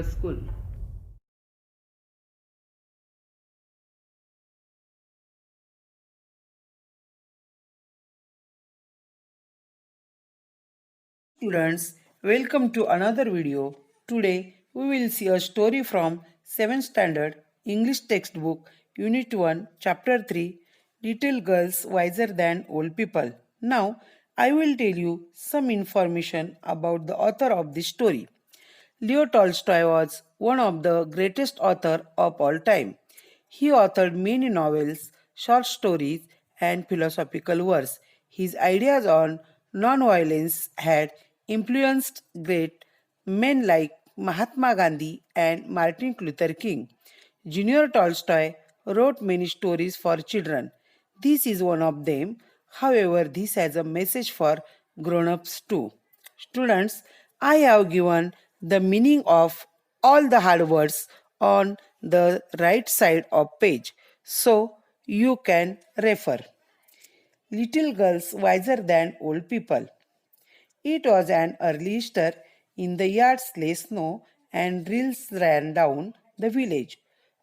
school. Students, welcome to another video. Today we will see a story from 7th standard English textbook Unit 1 Chapter 3 Little Girls Wiser Than Old People. Now I will tell you some information about the author of this story. Leo Tolstoy was one of the greatest authors of all time. He authored many novels, short stories, and philosophical works. His ideas on nonviolence had influenced great men like Mahatma Gandhi and Martin Luther King. Junior Tolstoy wrote many stories for children. This is one of them. However, this has a message for grown ups too. Students, I have given the meaning of all the hard words on the right side of page so you can refer. Little girls wiser than old people. It was an early Easter. In the yards lay snow, and rills ran down the village.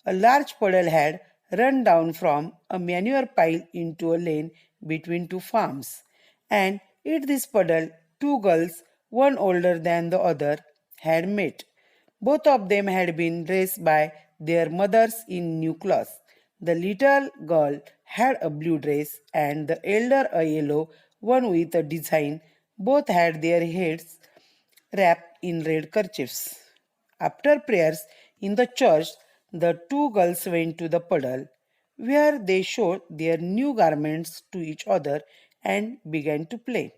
A large puddle had run down from a manure pile into a lane between two farms. And in this puddle, two girls, one older than the other, had met. Both of them had been dressed by their mothers in new clothes. The little girl had a blue dress and the elder a yellow one with a design. Both had their heads wrapped in red kerchiefs. After prayers in the church, the two girls went to the puddle, where they showed their new garments to each other and began to play.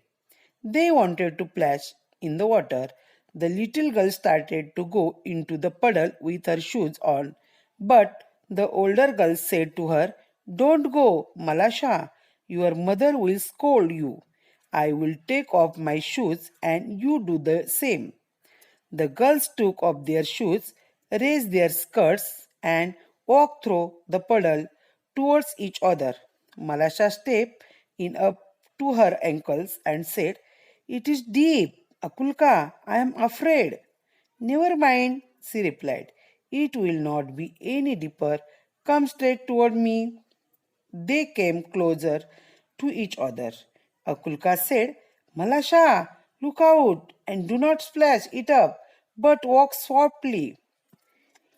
They wanted to splash in the water. The little girl started to go into the puddle with her shoes on, but the older girl said to her, "Don't go, Malasha. Your mother will scold you. I will take off my shoes and you do the same." The girls took off their shoes, raised their skirts, and walked through the puddle towards each other. Malasha stepped in up to her ankles and said, "It is deep, Akulka, I am afraid." "Never mind," she replied. "It will not be any deeper. Come straight toward me." They came closer to each other. Akulka said, "Malasha, look out and do not splash it up, but walk softly."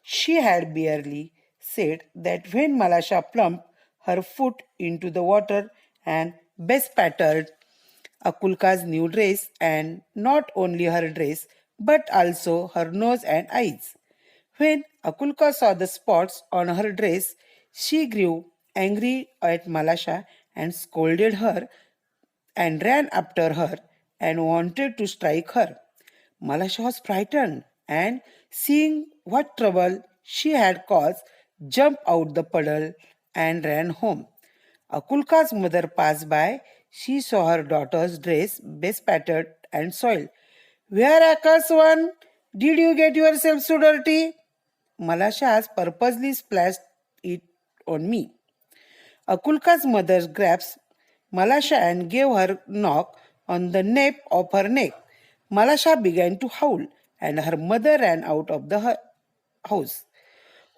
She had barely said that when Malasha plumped her foot into the water and bespattered Akulka's new dress, and not only her dress but also her nose and eyes. When Akulka saw the spots on her dress, she grew angry at Malasha and scolded her and ran after her and wanted to strike her. Malasha was frightened and, seeing what trouble she had caused, jumped out the puddle and ran home. Akulka's mother passed by. She saw her daughter's dress bespattered and soiled. "Where, accursed one, did you get yourself so dirty?" "Malasha has purposely splashed it on me." Akulka's mother grasped Malasha and gave her a knock on the nape of her neck. Malasha began to howl, and her mother ran out of the house.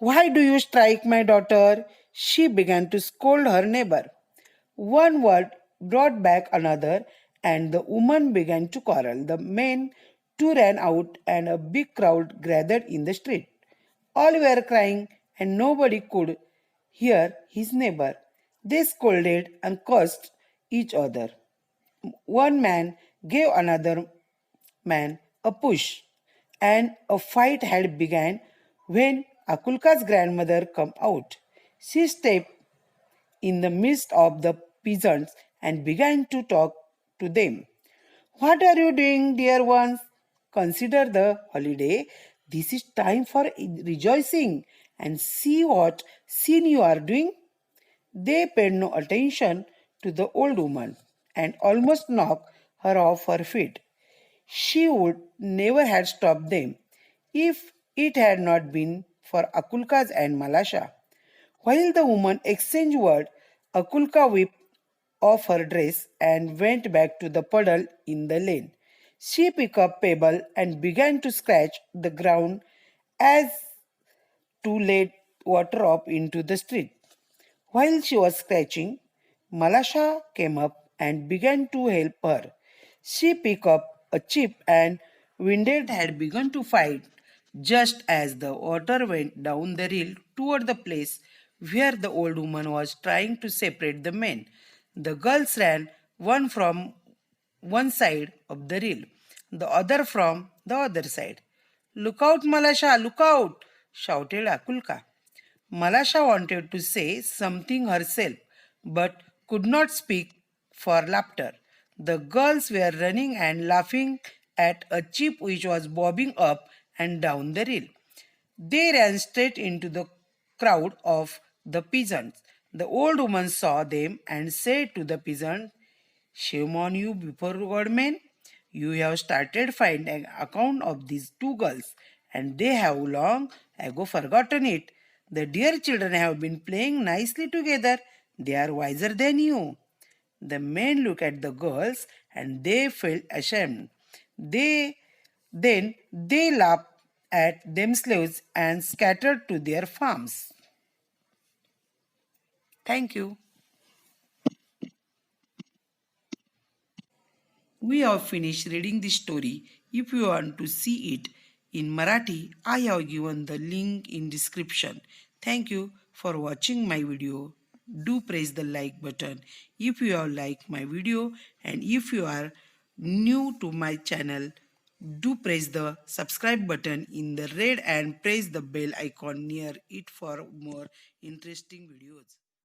"Why do you strike my daughter?" She began to scold her neighbor. One word brought back another, and the woman began to quarrel. The men too ran out, and a big crowd gathered in the street. All were crying, and nobody could hear his neighbor. They scolded and cursed each other. One man gave another man a push, and a fight had begun when Akulka's grandmother came out. She stepped in the midst of the peasants and began to talk to them. "What are you doing, dear ones? Consider the holiday. This is time for rejoicing, and see what scene you are doing." They paid no attention to the old woman and almost knocked her off her feet. She would never have stopped them if it had not been for Akulka's and Malasha. While the woman exchanged words, Akulka whipped off her dress and went back to the puddle in the lane. She picked up pebble and began to scratch the ground as to let water up into the street. While she was scratching, Malasha came up and began to help her. She picked up a chip and Winded had begun to fight just as the water went down the hill toward the place where the old woman was trying to separate the men. The girls ran, one from one side of the reel, the other from the other side. Look out, Malasha, look out! Shouted Akulka. Malasha wanted to say something herself, but could not speak for laughter. The girls were running and laughing at a chip which was bobbing up and down the reel. They ran straight into the crowd of the peasants. The old woman saw them and said to the peasant, "Shame on you before God, man. You have started finding account of these two girls, and they have long ago forgotten it. The dear children have been playing nicely together. They are wiser than you." The men looked at the girls and they felt ashamed. They they laughed at themselves and scattered to their farms. Thank you. We have finished reading this story. If you want to see it in Marathi, I have given the link in description. Thank you for watching my video. Do press the like button if you have liked my video, and if you are new to my channel, do press the subscribe button in the red and press the bell icon near it for more interesting videos.